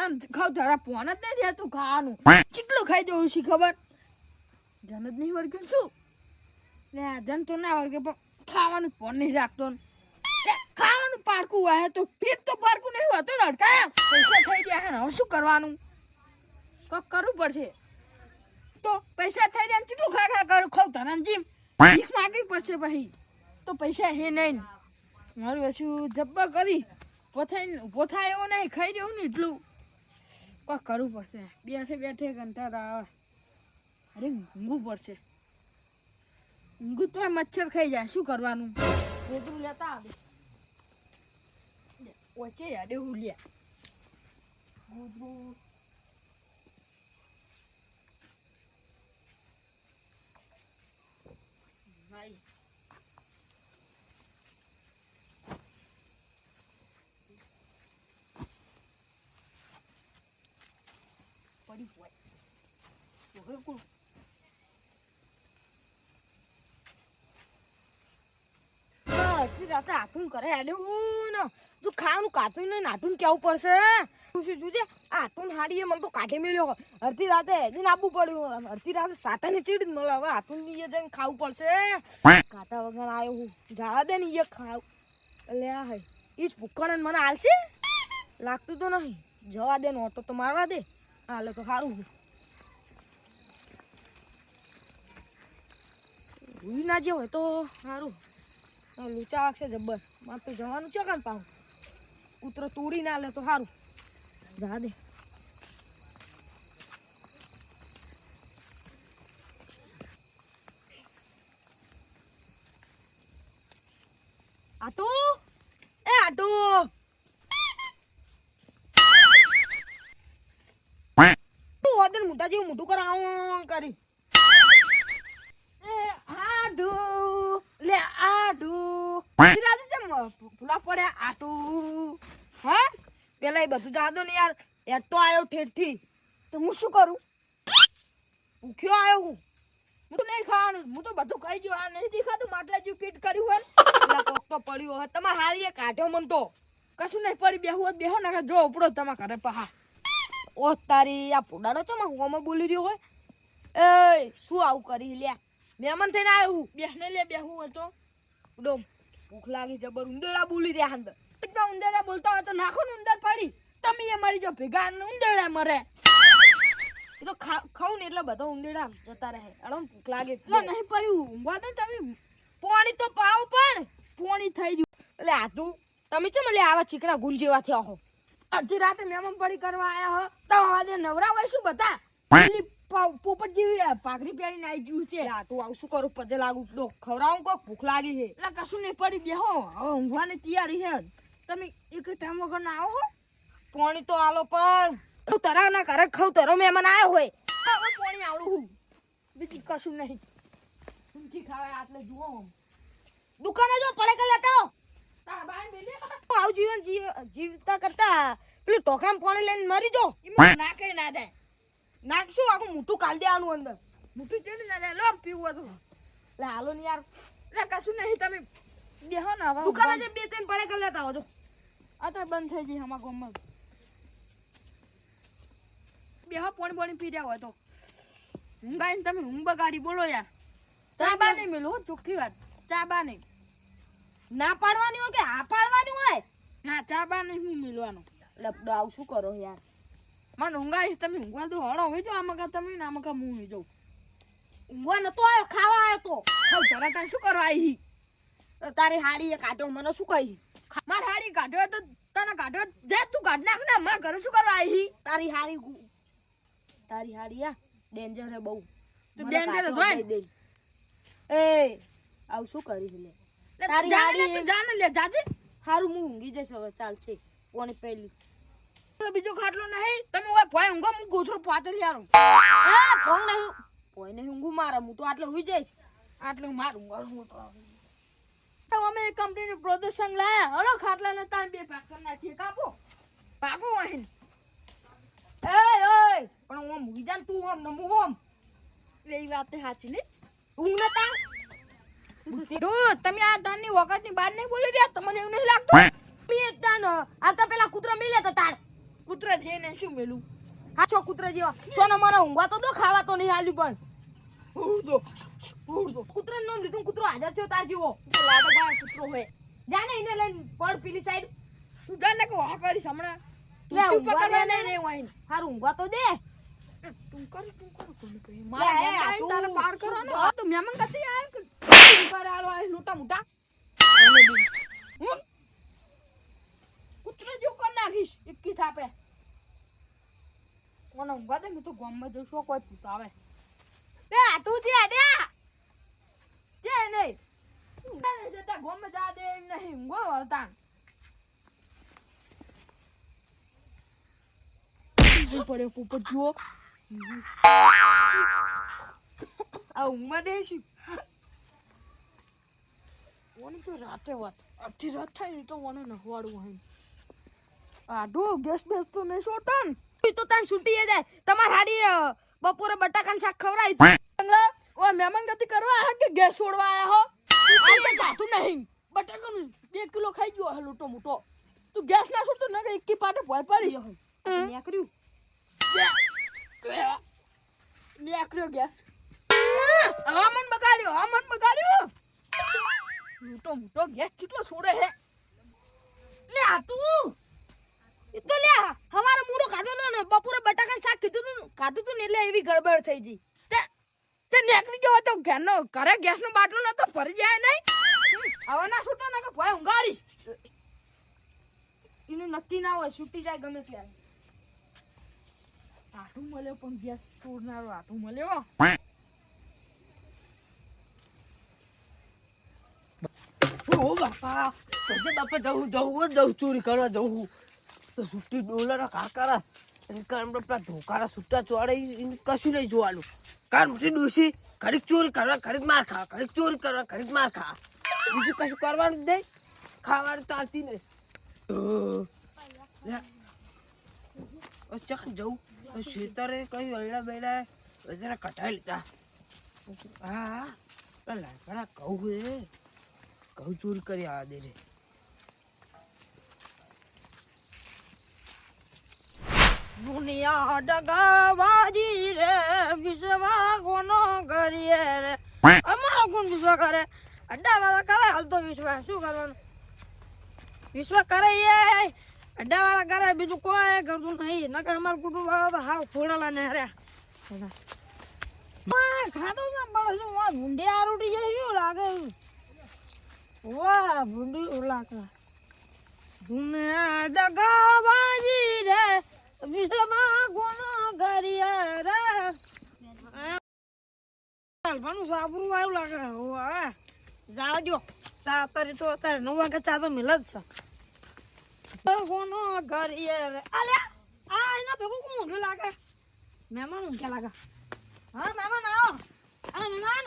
આમ ખાવ તારા ફોન જ નહીં રહેતું ખાવાનું કેટલું ખાઈ જવું છે ખબર જન જ નહીં વર્ગ્યું શું લે જન તો ના વર્ગે પણ ખાવાનું ફોન નહીં રાખતો ખાવાનું પારકું હોય તો પેટ તો પારકું નહીં હોતું લડકા પૈસા થઈ ગયા હે હવે શું કરવાનું કોક કરવું પડશે તો પૈસા થઈ જાય કેટલું ખા કરું ખાવ તારા જીમ ભીખ માગવી પડશે પછી તો પૈસા હે નહીં મારું પાછું જબ્બા કરી પોથાય એવો નહીં ખાઈ રહ્યું ને એટલું કોક કરવું પડશે બેઠે બેઠે કંટાળા આવે અરે ઊંઘવું પડશે ઊંઘું તો મચ્છર ખાઈ જાય શું કરવાનું એટલું લેતા આવે ઓછે યાદે હું લ્યા ભાઈ પડી હોય તો હવે કોણ રાતે આટું કરે આલે હું ને જો ખાવાનું કાતું ને નાટું કેવું પડશે શું જોજે આટું હાડીએ મને તો કાઢે મેલ્યો અડધી રાતે એને આપવું પડ્યું અડધી રાતે સાતાને ચીડ જ મળે હવે આટું ની જઈને ખાવું પડશે કાંટા વગર આવ્યો હું જવા દે ને એ ખાવ એટલે આ હે એ જ ભૂખણ મને હાલશે લાગતું તો નહીં જવા દે ને ઓટો તો મારવા દે હાલે તો સારું ભૂલી ના જે હોય તો સારું લુચા વાગશે જબ્બર મારે તો જવાનું છે કાન પાઉં ઉતરો તૂડી ના લે તો સારું જા દે આટુ એ આટુ તું ઓદન મોટા જેવું મોટું કરાવું કરી એ આટુ લે આટુ ભૂલા પડ્યા આટુ હે પેલા એ બધું જાદો ને યાર યાર તો આવ્યો ઠેઠથી તો હું શું કરું ભૂખ્યો આવ્યો હું તો નહીં ખાવાનું હું તો બધું ખાઈ ગયો આ નહીં દેખાતું માટલા જેવું પેટ કર્યું હોય એટલે કોક તો પડ્યું હોય તમારે હારીએ કાઢ્યો મન તો કશું નહીં પડી બેહો ને જો ઉપડો તમારા ઘરે પહા ઓ તારી આ પુડાડો છો માં હોમાં બોલી રહ્યો હોય એ શું આવું કરી લ્યા મહેમાન થઈને આવ્યો બેહને લે બેહું હોય તો ડોમ ભૂખ લાગી જબર ઉંદરડા બોલી રહ્યા અંદર એટલા ઉંદરડા બોલતા હોય તો નાખો ને ઉંદર પડી તમે એ મરી જાઓ ભેગા ઉંદરડા મરે એ તો ખાવ ને એટલે બધા ઉંદરડા જતા રહે અડમ ભૂખ લાગે એટલે નહીં પડ્યું ઊંઘવા તો તમે પાણી તો પાવ પણ પાણી થઈ ગયું એટલે આટલું તમે છે મને આવા ચીકણા ગુલ જેવા થયા હો અડધી રાતે મહેમાન પડી કરવા આયા હો તમારે નવરા હોય શું બધા પોપટ જેવી પાઘડી પહેરીને આવી ગયું છે તું આવું શું કરું પજે લાગુ ખવડાવું કોક ભૂખ લાગી છે એટલે કશું નહીં પડી બેહો હવે ઊંઘવાની તૈયારી છે તમે એક ટાઈમ વગર ના આવો હો પાણી તો આલો પણ તું તરા ના ઘરે ખાવ તરો મહેમાન આવ્યો હોય હવે પાણી આવડું હું બીજી કશું નહીં ઊંચી ખાવે આટલે જુઓ દુકાને જો પડે કે લેતા તાર બાઈ મેલે આવ જીવન જીવતા કરતા પેલું ટોકરામાં પાણી લઈને મરી જો નાખે ના જાય નાખશું આખું મોટું કાઢી દેવાનું અંદર મોટું છે ને લો પીવું હતું લે હાલો ને યાર લે કશું નહીં તમે બેહો ને હવે દુકાને જે બે ત્રણ પડે કરી લેતા હો જો અત્યારે બંધ થઈ જઈ અમારા ગામમાં બેહો પાણી પી રહ્યા હોય તો ઊંઘાઈને તમે ઊંઘ બગાડી બોલો યાર ચા બા નહીં મેલો ચોખ્ખી વાત ચા બા નહીં ના પાડવાની હોય કે હા પાડવાની હોય ના ચા બા નહીં હું મેલવાનું લપડો આવું શું કરો યાર મને ઊંઘાઈ તમે ઊંઘવા તો હળો હોય જો આમાં તમે ને આમાં હું નહીં જાઉં ઊંઘવા નતો આવ્યો ખાવા આવ્યો તો જરા તારે શું કરવા આવી તારી હાડી એ કાઢ્યો મને શું કહી મારી હાડી કાઢ્યો તો તને કાઢ્યો જે તું કાઢ નાખ ને મારા ઘરે શું કરવા આવી તારી હાડી આ ડેન્જર હે બહુ ડેન્જર હોય એ આવ શું કરી લે તારી હાડી જાને લે જાજે હારું હું ઊંઘી જઈશ હવે ચાલશે કોને પહેલી બીજો ખાટલો નહીં તમે ઓય ભોય ઊંઘો હું ગોથરો પાતળી આરું એ ફોન નહીં ભોય નહીં ઊંઘું મારા હું તો આટલે હોઈ જઈશ આટલે મારું હું તો અમે કંપનીનું પ્રોડક્શન લાયા હળો ખાટલાને તાન બે ભાગ કરી નાખીએ કાપો અહીં એ ઓય પણ ઓમ વિધાન તું ઓમ ને હું ઓમ એ વાત સાચી ને ઊંઘ ન તાણ તો તમે આ દાનની વખતની બહાર નહીં બોલી રહ્યા તમને એવું નહીં લાગતું મી તાન આ તો પેલા કૂતરો મિલે તો તાણ કૂતરા જઈને શું મેલું હા છો કૂતરા જેવા સોના મને ઊંઘવા તો દો ખાવા તો નહીં આલ્યું પણ કૂતરા નામ લીધું કૂતરો હાજર થયો તાર જેવો લાડો ભાઈ કૂતરો હોય જાને એને લઈને પડ પેલી સાઈડ તું જાને કે વાહ કરીશ હમણાં તું પકડવા નહીં રે વાઈન હારું ઊંઘવા તો દે તું કર કોને કહે મારે તારે પાર કરો ને તો મહેમાન કતી આય તું કર આલો આ લોટા મોટા હું કૂતરા જો કર નાખીશ એકી થાપે કોને ઊંઘવા દે હું તો ગામમાં જઉં છું કોઈ પૂત આવે દે આટું છે દે જે નહીં જતા ગામમાં જા દે નહીં ઊંઘો હતા પડ્યો પોપટ જુઓ આ ઊંઘમાં દેશું ઓની તો રાતે વાત અડધી રાત થાય ને તો મને નહવાડું હોય આડો ગેસ બેસ તો નહીં સોટન તો તાન છૂટી જાય તમાર હાડી બપોરે બટાકાનું શાક ખવરાય ઓ મહેમાન ગતિ કરવા આ કે ગેસ છોડવા આયા હો આ તો જાતું નહીં બટાકાનું 2 કિલો ખાઈ ગયો હે લોટો મોટો તું ગેસ ના છોડતો ન કે એકી પાટે ભોય પડીશ નેકર્યું નેકર્યો ગેસ મન બગાડ્યો મોટો મોટો ગેસ કેટલો છોડે હે લે આ તું એ તો લે હવારે મૂડો ખાધો ને બપોરે બટાકાનું શાક ખાધું તું ને એટલે એવી ગડબડ થઈ ગઈ તે નેકરી ગયો તો ઘરનો ઘરે ગેસનો બાટલો નતો ભરી જાય નહીં હવે ના છૂટો ને કે ભાઈ ઊંઘાડીશ એને નક્કી ના હોય છૂટી જાય ગમે ત્યારે આટું મળ્યો પણ ગેસ છોડનારો આટું મળ્યો ઓ બાપા પછી બાપા જવું ચોરી કરવા જવું તો છૂટી ડોલર કાકારા કારણ પેલા ધોકારા છૂટા ચોડે કશું નહીં જોવાનું કારણ મોટી ડોસી ઘડીક ચોરી કરવા ઘડીક માર ખા ઘડીક ચોરી કરવા ઘડીક માર ખા બીજું કશું કરવાનું જ નહીં ખાવાનું તો આવતી નહીં ચક જવું શેતરે કઈ અયડા બેડા જરા કટાઈ લીધા હા લાકડા કહું હે કહું ચોરી કરી આ દે રે દુનિયા ડગાવાજી રે વિશ્વા કોનો કરીએ રે અમારો કોણ વિશ્વા કરે અડ્ડા વાળા કરે હાલ તો વિશ્વા શું કરવાનું વિશ્વા કરે એ અડ્ડા વાળા કરે બીજું કોઈ કરતું નહીં નકર અમારું કુટુંબ વાળા તો હાવ ફોડેલા ને હરે ખાતો સાંભળો છું વાહ ભૂંડી આ રોટી જાય શું લાગે વાહ ભૂંડી લાગે દુનિયા ડગાવાજી રે વિશ્વમાં કોનો કરીએ રે ઘણું સાબરું આવ્યું લાગે હવે જાજો ચા અત્યારે 9 વાગે ચા તો મિલ જ છે કોનો કરીએ રે અલ્યા આ એના ભેગું કોણ ઊંધું લાગે મહેમાન ઊંધા લાગે હા મહેમાન આવો આ મહેમાન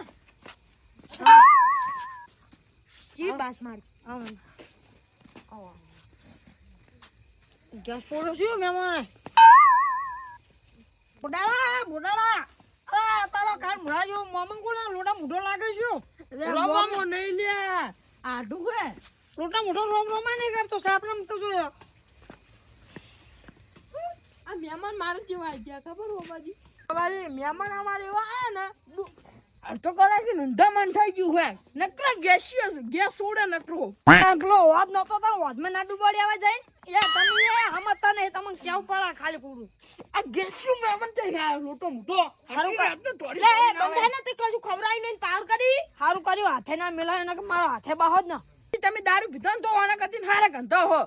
જી બાસ માર આવો ગેસ ફોડો છું મહેમાન બુડાળા અરે તારો કાન ભરા જો મામન કોના લોટા મોઢો લાગે છે રોમો નહીં લે આડું કે લોટા મોઢો રોમા નહીં કરતો સાપરામ તો જોયો આ મહેમાન મારે જેવા આવી ગયા ખબર હો બાજી મહેમાન અમારે એવા આયા ને અડધો કલાક થી ઊંધા મન થઈ ગયું હે નકરા ગેસ છોડે નકરો પેલો હોદ નતો તો હોદ માં ના ડૂબડી આવે જાય યાર તમે હમતા નહીં તમને કેવું પડે ખાલી પૂરું આ ગેસ નું મહેમાન થઈ ગયા લોટો મોટો હારું કર તો થોડી લે બંધા ને તે કશું ખવરાઈ નહીં પાર કરી હારું કર્યું હાથે ના મેલાય ને કે મારો હાથે બાહો જ ના તમે દારૂ પીધો ને તો આના કરતી હારે ગંધો હો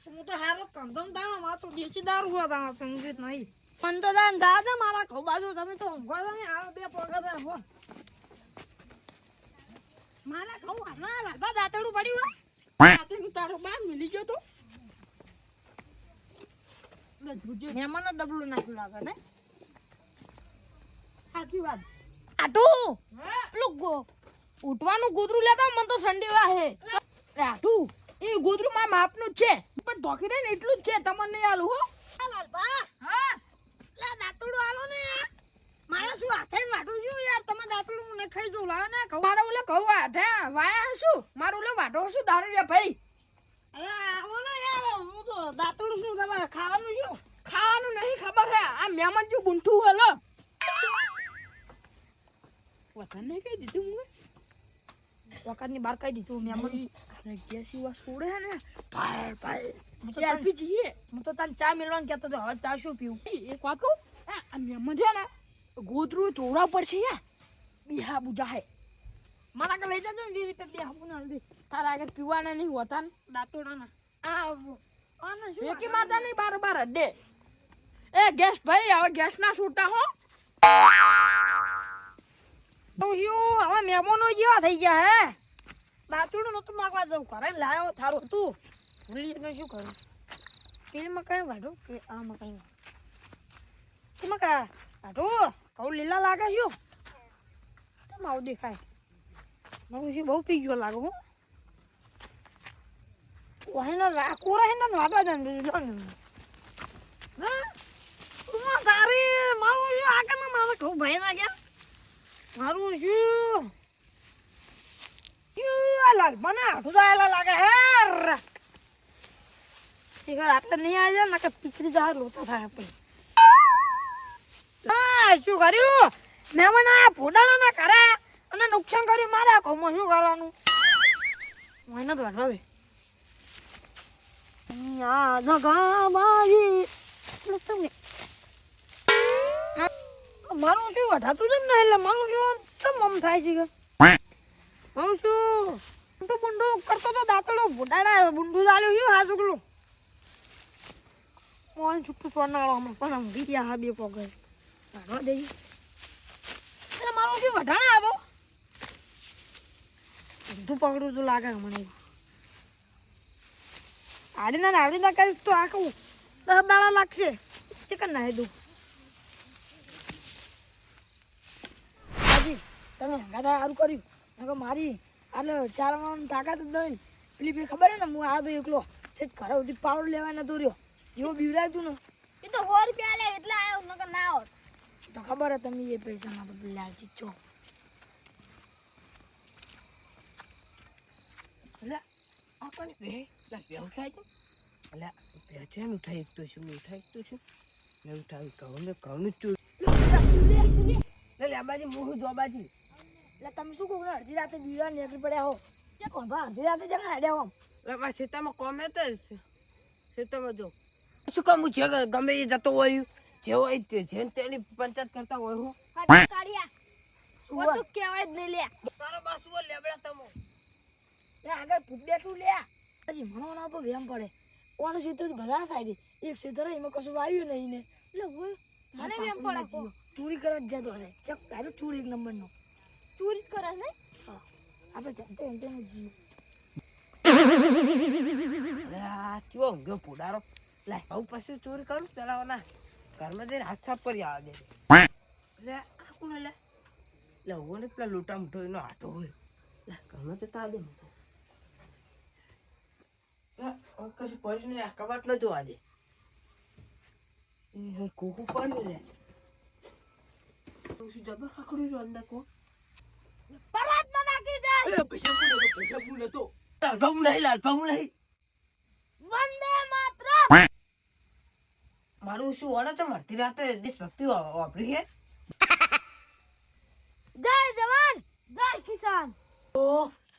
હું તો હારો કંદમ દાણો માં તો દેશી દારૂ હો દાણો સમજીત નહીં પણ તો દાન દાદા મારા ખો બાજુ તમે તો ઊંઘવા તમે આ બે પગા હો મારા ખો ના લાગા દાતડું પડ્યું હે હું તારો બાર મિલી ગયો તો મહેમાન ડબલું નાખું લાગે ને સાચી વાત આટુ પેલું ઉઠવાનું ગોદરું લેતા મને તો ઠંડી વાહે આટુ એ ગોદરું માં માપનું જ છે પણ ઢોકી દે ને એટલું જ છે તમને નહીં આલું હો લાલબા હા લા દાતડું આલો ને મારા શું હાથે વાટું છું યાર તમે દાતડું મને ખાઈ જો લાવ ને કહું મારો ઓલે કહું વાઠે વાયા શું મારો ઓલે વાટો શું દારૂ રે ભાઈ અરે આવો ને યાર હું તો દાતડું શું તમારે ખાવાનું શું ખાવાનું નહીં ખબર હે આ મહેમાન જો બુંઠું હેલો વતન ને કહી દીધું હું વખતની બહાર કહી દીધું મહેમાન અરે ગેસી વાસ છોડે હે ને પાર પાર એલપીજી હું તો તને ચા મિલવાનું કહેતો તો હવે ચા શું પીવું એક વાત કહું આ મહેમાન છે ને ગોદરું તોડા પડશે યાર બિહા બુજા હે મારા કે લઈ જજો ને 20 રૂપિયા બે હાબુ ના દે તારા આગળ પીવાના નહીં હોતા ને દાંતોડાના આને શું એકી માતા નહીં બાર દે એ ગેસ ભાઈ હવે ગેસ ના છૂટા હો તો શું હવે મહેમાનો જેવા થઈ ગયા હે દાંતોડું નતું માગવા જવું કરે લાયો થારું તું ભૂલી ને શું કરું પેલમાં કઈ વાઢો કે આમાં કઈ તમે કા વાઢો કહું લીલા લાગે શું કેમ આવું દેખાય મારું બહુ પી ગયો લાગે હું વાહેના કોરા હેના વાડા દન હા તું તારી મારું શું આગળ મારે કહું ભાઈ ના ગયા મારું શું લાલ મને આઠું લાગે હેર શિખર આટલે નહીં આવી જાય ને કે પીકરી જાય લોચા થાય આપણે હા શું કર્યું મહેમાન આયા ફોડાણા ના કરે અને નુકસાન કર્યું મારા કોમાં શું કરવાનું મહેનત વાળવા દે મારું શું વઢાતું છે ને એટલે મારું શું મમ થાય છે મારું શું બુંડો કરતો તો દાંતડો ફોડાડા બુંડું ચાલ્યું શું હા છોકલું મોન છૂટું છોડ ના હમણાં પણ આમ ગયા હા બે પગે કાઢવા દઈ એટલે મારું શું વઢાણા હતો બધું પકડું તો લાગે મને આડી ના કરીશ તો આખું 10 દાડા લાગશે ચિકન ના હેદું હાજી તમે ગાડા સારું કર્યું મારી આટલે ચાલવાની તાકાત જ નહીં પેલી બી ખબર હે ને હું આ તો એકલો ઘરે સુધી પાવડર લેવા નતો રહ્યો જેવો બીવરાયું ને એ તો 100 રૂપિયા લે એટલે આવ્યો નકર ના આવત તો ખબર હે તમે એ પૈસા ના તો લાલચી છો એટલે આ કોને બે ઉઠાય છે એટલે પેચેન ઉઠાઈ તો છું ને ઉઠાવી કહું ચૂ લે બાજી મોહું જો બાજી એટલે તમે શું કહો અડધી રાતે બીવા નીકળી પડ્યા હો કે કોણ ભા અડધી રાતે જણા હેડ્યા હો એટલે મારા ખેતરમાં કોમે તો ખેતરમાં જો શું કામ છે ગમે એ જતો હોય જેવો જેન તેની પંચાયત કરતા હોય હું કાઢિયા ઓ તો કહેવાય જ નહીં લે તારો બાસુ લેબડા તમો લે આગળ ફૂટબેટું લે હજી મનો ના પર વેમ પડે ઓણ સીધું ભરા સાઈડ એક સીધો એમાં કશું વાવ્યું નહીં ને એટલે હોય મને વેમ પડે ચોરી કરવા જતો હશે ચક તારો ચોરી 1 નંબરનો ચોરી જ કરે ને હા આપણે જાતે એમ જીવ આ ચો ગયો પોડારો લાય આવું પછી ચોરી કરું ચલાવના ઘરમાં જઈને હાથ સાફ કરી આવે દે એટલે આ કોણ લે ઓને પેલા લોટા મુઠો એનો હાથો હોય લે ઘરમાં જતા દે કશું પડ્યું નહીં આ કબાટ ન જોવા દે કોકું પડ્યું લે જબર ખાકડ્યું રહ્યું અંદર કો પરાતમાં નાખી દે પૈસા પૂરે તો લાલભાઉ નહીં વંદે માતરમ મારું શું ઓને તો મરતી રાતે દેશભક્તિ વાપરી છે જય જવાન જય કિસાન ઓ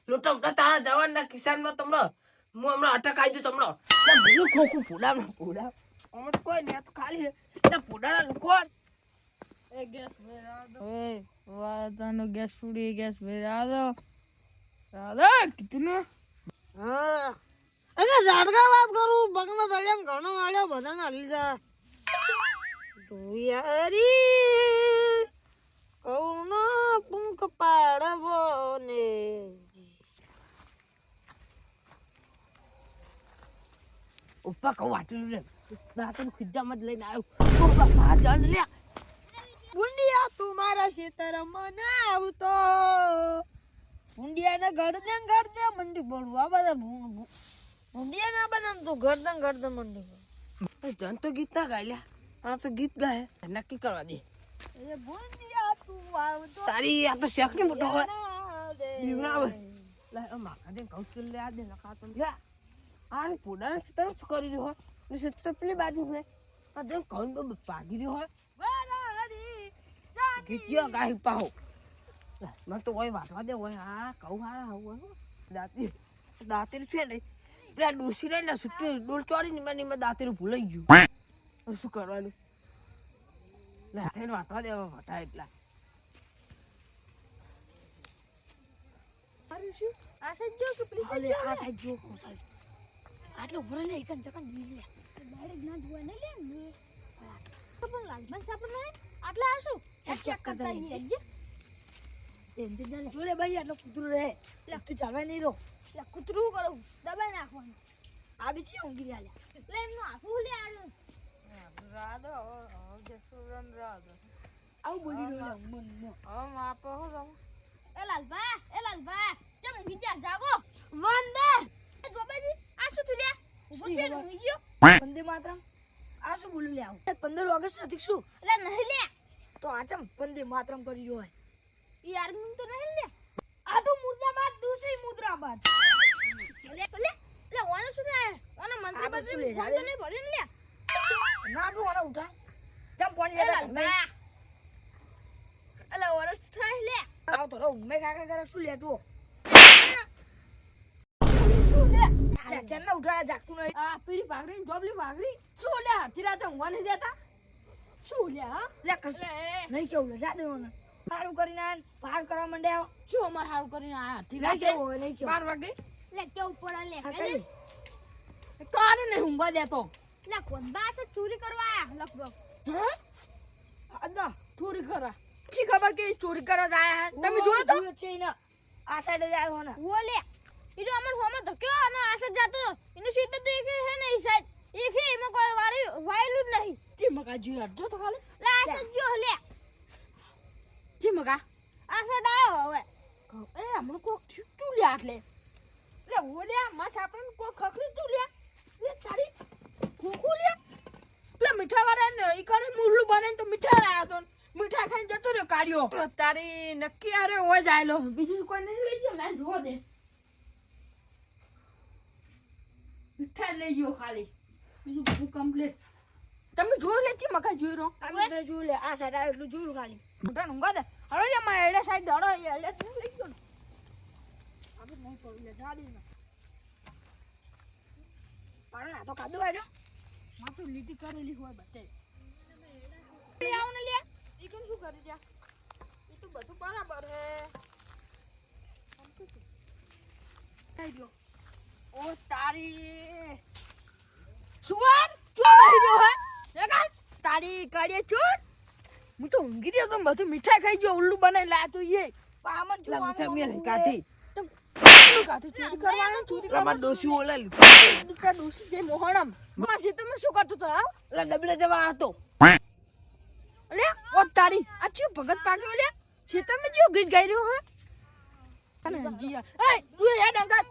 લોટા મોટા તારા જવાન ના કિસાન માં તમને હું હમણાં અટક આવી દઉં તમને બીજું ખોખું પોડા અમે તો કોઈ ને તો ખાલી પોડાના લુખોડ એ ગેસ ભરા દો એ વાતાનો ગેસ ફૂડી ગેસ ભરા દો રાધા કિતને હા અરે ઝાડકા વાત કરું બગના દળિયામ ઘણો વાળ્યો બધાને હલી જા યારી કૌનો પંખ પાડવો ને ઉપા કહું વાટલું લે દાતન ખુજ્જા મત લઈને આવ્યો ઉપા ભાજણ લે બુંડિયા તું મારા ખેતર મને આવતો બુંડિયા ને ગરદે મંડી બોલવા બધા બુંડિયા ના બને તો ગરદન મંડી જન તો ગીત ના ગાય આ તો ગીત ગાય નક્કી કરવા દે એ બુંડિયા તું આવતો તારી આ તો શેકની મોટો હોય દીવરાવ લે માખા દે કૌશલ લે આ દે નખા તો લે આ પોડા ને તો કરી રહ્યો ને તો પેલી બાજુ હે આ દેખ કોણ તો ભાગી રહ્યો હોય વરાડી ગીચ્યો ગાય પાહો મને તો ઓય વાટવા દે ઓય આ કહું હારા હોય દાંતી છે ને પેલા ડોસી રહી ને સુટ્ટી ડોલ ચોરી ની મેં દાંતી ભૂલાઈ ગયું શું કરવાનું લે થઈને વાટવા દેવા વાટા એટલા આ સાઈડ જો કે પેલી અલે આ સાઈડ જો કો સાઈડ આટલો ભરે લે એકન જકન દીધ લે ડાયરેક્ટ ના જોવા ને લે પણ લાલમન સાપર ને આટલા આસુ ચેક કરતા ચેક જે તેંજે દે જો લે ભાઈ આટલો કૂતરું રહે લે તું ચાલવા નહીં રો લે કૂતરું કરું દબાઈ નાખવાનું આ બી છે ઊંઘી લે લે એમનો આખું લે આડો રાધો જસુરન રાધો આવ બોલી રહ્યો લે મન હવે માપો હો જાવ એ લાલભા ચમ ઊંઘી જા જાગો વંદર જોબેજી આ શું થયું લે ઉભો છે ઊંઘી ગયો વંદે માતરમ આ શું બોલું લે આવ 15 ઓગસ્ટ નથી શું લે નહીં લે તો આ ચમ વંદે માતરમ કરી રહ્યો હે યાર મને તો નહીં લે આ તો મુર્દાબાદ દૂસરી મુદ્રાબાદ લે લે ઓનો શું થાય ઓનો મંત્ર બસરી ફોન તો નહીં ભર્યો ને લે ના તું ઓનો ઉઠા ચમ પાણી લે અલે ઓનો શું થાય લે આવ તો ઊંઘ મે કાકા કરે શું લે તું શું લે આ ચન્ન ઉઠા જાગતું નહીં આ પીડી ભાગરી ડોબલી ભાગરી શું લે હાથી રાતે ઊંઘવા નહીં દેતા શું લે હા લે કસ નહીં કેવું લે જા દેવાનો હારું કરીને પાર કરવા માંડ્યા શું અમાર હારું કરીને આ હાથી રાતે નહીં કેવું 12 વાગે લે કેવું પડે લે કાને નહીં ઊંઘવા દેતો લે કોણ બાસ ચોરી કરવા આયા લખરો હા અદા ચોરી કરવા છી ખબર કે ચોરી કરવા જાય તમે જોયો તો છે ને આ સાઈડે જાય હોના ઓ લે ઈ તો અમર હોમાં ધક્યો અને આ સાઈડ જાતો એનો સીટ તો એક હે ને ઈ સાઈડ એક હે એમાં કોઈ વારી વાયલું જ નહીં જી મગા જોઈ હટજો તો ખાલી લે આ સાઈડ જો લે જી મગા આ સાઈડ આયો હવે એ હમણ કોક ઠીકતું લે આટલે લે ઓ લે માસ આપણને કોઈ ખખરી તું લે લે તારી ખોખો લે લે મીઠા વાળા ને ઈ કરે મુરલું બને તો મીઠા લાયા તો મીઠા ખાઈને જતો રહ્યો કાઢ્યો તારી નક્કી આરે હોય જાયલો બીજું કોઈ નહીં લઈ ગયો ના જોવો દે મીઠા લઈ ગયો ખાલી બીજું બધું કમ્પ્લીટ તમે જોઈ લે છી મકા જોઈ રહો અમે તો જોઈ લે આ સાઈડ એટલું જોયું ખાલી મોટા ઊંઘા દે હળો લે માં એડા સાઈડ દડો એટલે તું લઈ ગયો આપણે નહીં પડી લે જાડી ના પાડો ના તો કાદુ આવ્યો માથું લીટી કરેલી હોય બતે આવ ને લે ઈ કેમ શું કરી જા ઈ તો બધું બરાબર હે કઈ ગયો ઓ તારી સુવર ચો બેહી ગયો હે દેખા તારી કાઢે ચોર હું તો ઊંઘી ગયો તો બધું મીઠાઈ ખાઈ ગયો ઉલ્લુ બનાવી લા તો યે પામન જો મીઠા મે કાઢી તો કાઢી ચોરી કરવાનું ચોરી કરવા દોશી ઓલા લીધા કા દોશી જે મોહણમ માસી તમે શું કરતો તો લા ડબલે જવા હતો લે ઓ તારી આ ચો ભગત પાગ્યો લે ખેતર મે જો ગીત ગાઈ રહ્યો હે અને જીયા એ તું એ ડંગા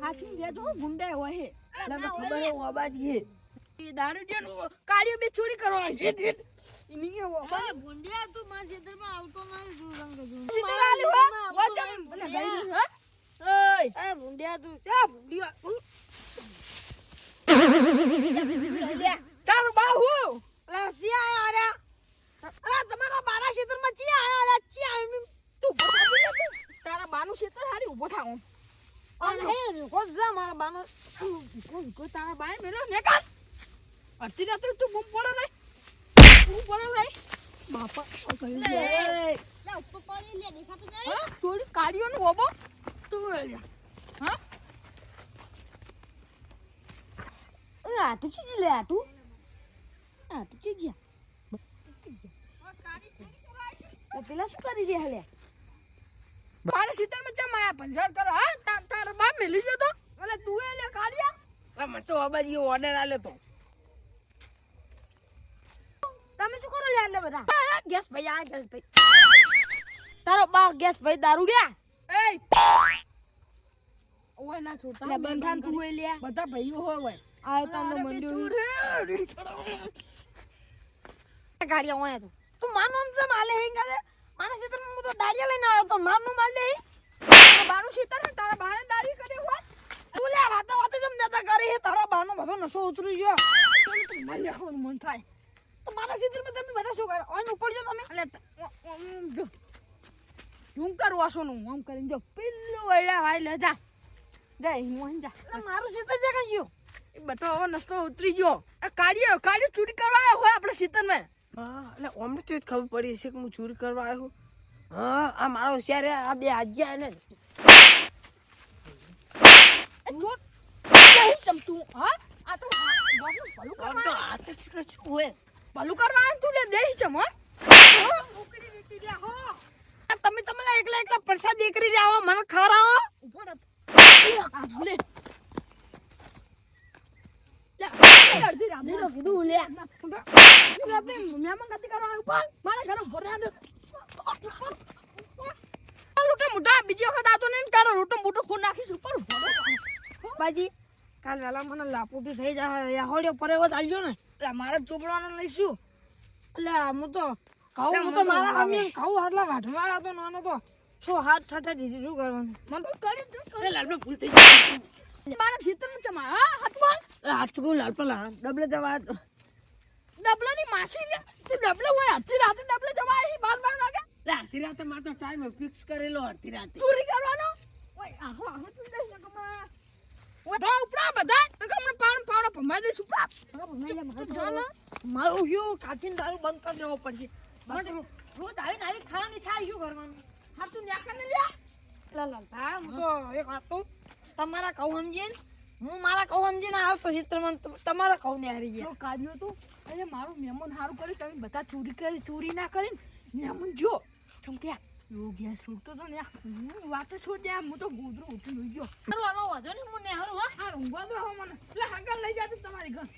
હાથી જે તો ગુંડે હોય હે લગા ખબર હે ઓબાજી હે ઈ દારૂડિયા નું કાર્ય બે ચોરી કરવા હે ઇની વો ગુંડિયા તું માર ખેતર માં આવતો નહીં જો રંગ જો સીધા આલે હો વચમ મને ગઈ હે ઓય એ ગુંડિયા તું ચા ગુંડિયા તારો બાહુ લા સી આયા અરે આ તમારા બારા ખેતર માં ચી આયા લા ચી આયા તું તારા બાનું ખેતર હારી ઉભો થાઓ અને હે કોણ જા મારા બાનો કોઈ તારા બાય મેલો ને કાન અડધી રાતે તું બૂમ પડો રે બૂમ પડો રે બાપા કહી લે ના ઉપર પાણી લે દેખાતો જાય હા થોડી કાઢ્યો ને ઓબો તું લે હા આ તું ચીજી લે આ તું ચીજી પેલા શું કરી રહ્યા લે મારે સીતર માં ચમ આયા પંજર કરો હા તાર બાપ મેલી ગયો તો એટલે તું એ લે કાઢ્યા મને તો અબાજી ઓર્ડર આલ્યો તો તમે શું કરો લે આને બધા ગેસ ભાઈ આ ગેસ ભાઈ તારો બા ગેસ ભાઈ દારૂડિયા એ ઓય ના છોટા લે બંધાન તું એ લે બધા ભાઈઓ હોય ઓય આ તમને મંડ્યો ગાડીયા ઓય તું માનો તો માલે હે ગાલે મારા ખેતર માં તો દાડિયા લઈને આવ્યો તો મામનો માલ દે બાનું ખેતર ને તારા બાણે દાડી કરે હોત તું લે વાતો વાતો ચમ દાદા કરી હે તારા બાનો બધો નશો ઉતરી ગયો મને ખાવાનું મન થાય તો મારા ક્ષેત્રમાં તમે બધા શું કરો ઓન ઉપર જો તમે એટલે શું કરવા છો નું આમ કરીને જો પેલું વળ્યા ભાઈ લે જા હું જા મારું ક્ષેત્ર છે કઈ ગયો એ બધો હવે નસલો ઉતરી ગયો આ કાઢ્યો ચોરી કરવા આવ્યો હોય આપણે સીતનમાં હા એટલે અમને તો જ ખબર પડી છે કે હું ચોરી કરવા આવ્યો હા આ મારો હોશિયાર હે આ બે આજ્યા ને ચોર કેવું ચમતું હા આ તો ભલું તો કરવા હાથ જ કે શું હોય ભલું કરવા આવ્યો તું લે દેશ ચમ હા તમે તમારા એકલા પ્રસાદ એકરી રહ્યા હો મને ખવડાવો ઉભો રહો લે અડધી રાત તો કીધું લે મહેમાન ગતિ કરવા ઉપર મારા ઘરે ભર્યા દે લૂટા મોટા બીજી વખત આવતો નહીં તારો લૂટો મોટો ખૂન નાખીશ ઉપર બાજી કાલ વેલા મને લાપોટી થઈ જાય હોડ્યો પરેવો ચાલ્યો ને એટલે મારે ચોપડવાનો લઈશું એટલે હું તો કહું હું તો મારા સામે કહું આટલા વાઢમાં આવ્યો તો નાનો તો છો હાથ ઠઠા દીધી શું કરવાનું મને તો કરી જ લાલમાં ભૂલ થઈ ગઈ મારા ક્ષેત્રમાં ચમા હા હાથમાં હાથ ચૂકું લાલપા ડબલે જવા ડબલાની માસી લે તે ડબલો હોય અડધી રાતે ડબલે જવા આવી 12 વાગે અડધી રાતે મારે તો ટાઈમ ફિક્સ કરેલો અડધી રાતે ચોરી કરવાનો ઓય આહો આહો તું દે કમા ઓય ભા ઉપડા બધા કમણે પાવડા ભમાઈ દઈશ ઉપડા મારું શું કાચીન દારૂ બંધ કરી દેવો પડશે રોજ આવી ખાવાની થાય શું કરવાનું હા તું ન્યા કને લે હા હું તો એક વાત કહું તમારા કહું સમજીએ હું મારા કહું સમજીને આવતો ચિત્રમાં તમારા કહું ને હારી ગયા કાઢ્યો તો એટલે મારું મહેમાન સારું કરી તમે બધા ચોરી ના કરીને મહેમાન જો ચમક્યા એવો ગેસ છોડતો તો ને હું વાત છોડ દે હું તો ગોદરું ઉઠી ગયો આમાં વાંધો નહીં હું ને હારું હા આ ઊંઘવા દો મને એટલે હંગાલ લઈ જાતું તમારી ઘર